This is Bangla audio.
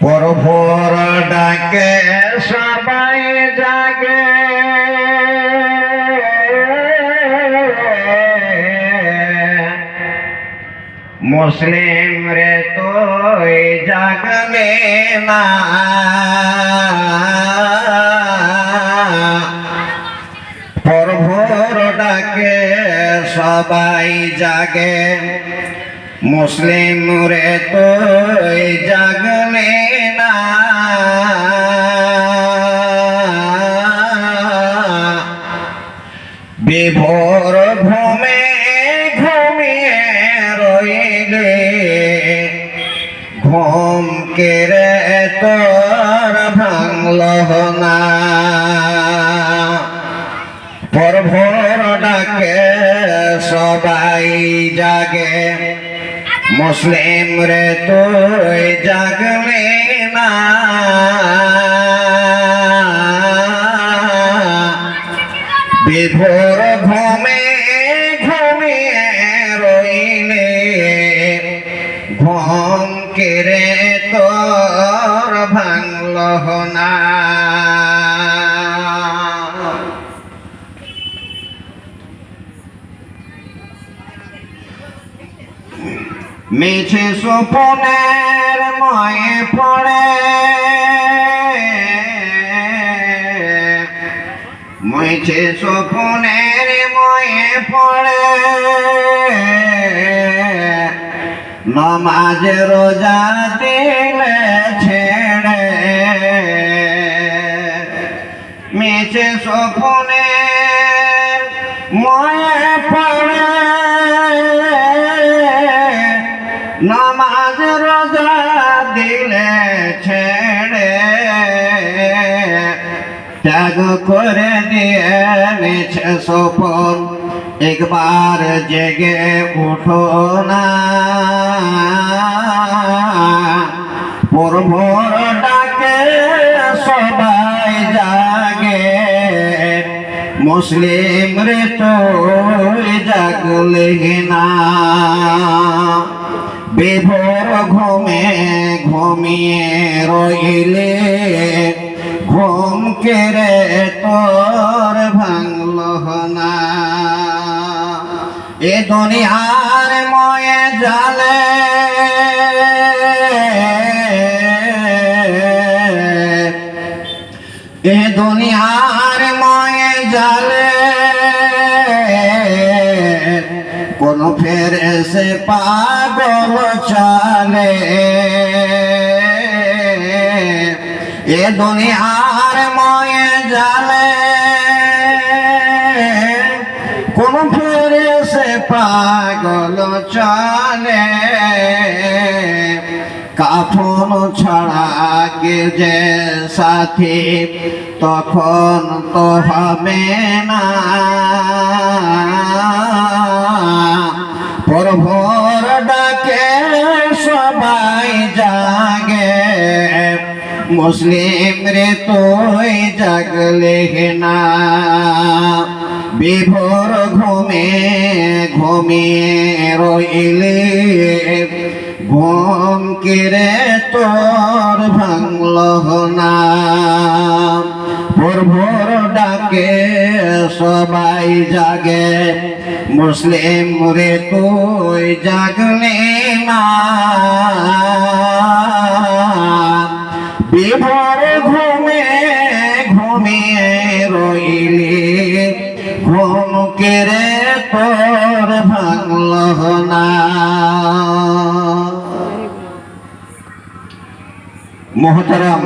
প্রভুর ডাকে সবাই জাগে, মুসলিম রে তুই জাগলে না। প্রভুর ডাকে সবাই জাগে, মুসলিম রে তুই জাগলে না। বিভোর ঘুমে ঘুমিয়ে রইলে, ঘুম কেড়ে তোর ভাঙল না। প্রভুর ডাকে সবাই জাগে, মুসলিম রে তুই জাগলে না। বিভোর ঘুমে ঘুমিয়ে রইলে, ঘুম কেড়ে তোর ভাঙল না। মিছে স্বপ্নের ময়ে পড়ে, মিছে স্বপ্নের ময়ে পড়ে, নমাজ রোজা দিলে ছেড়ে। মিছে স্বপ্নের ময়ে পড়ে, নামাজ রোজা দিলে ছেড়ে। ত্যাগ করে দিয়ে মিছে স্বপন, একবার জেগে উঠো না। প্রভুর ডাকে সবাই জাগে, মুসলিম রে তুই জাগলে না। বিভোর ঘুমে ঘুমিয়ে রইলে, ঘুম কেড়ে তোর ভাঙল না। এ দুনিয়ার ময়ে জালে, এ দুনিয়ার ময়ে জালে, কোন ফেরেশে পাগল চলে। এ দুনিয়ার ময়ে জালে, কোন ফেরেশে পাগল চলে। কাফন ছাড়া কে যে সাথী, তখন তো হবে না। প্রভুর ডাকে সবাই জাগে, মুসলিম রে তুই জাগলে না। বিভোর ঘুমে ঘুমিয়ে রইলে, ঘুম কেড়ে তোর ভাঙল না। প্রভুর ডাকে সবাই জাগে, মুসলিম রে তুই জাগলে না। বিভোর ঘুমে ঘুমিয়ে রইলে, ঘুম কেড়ে তোর ভাঙল না। মোহতারাম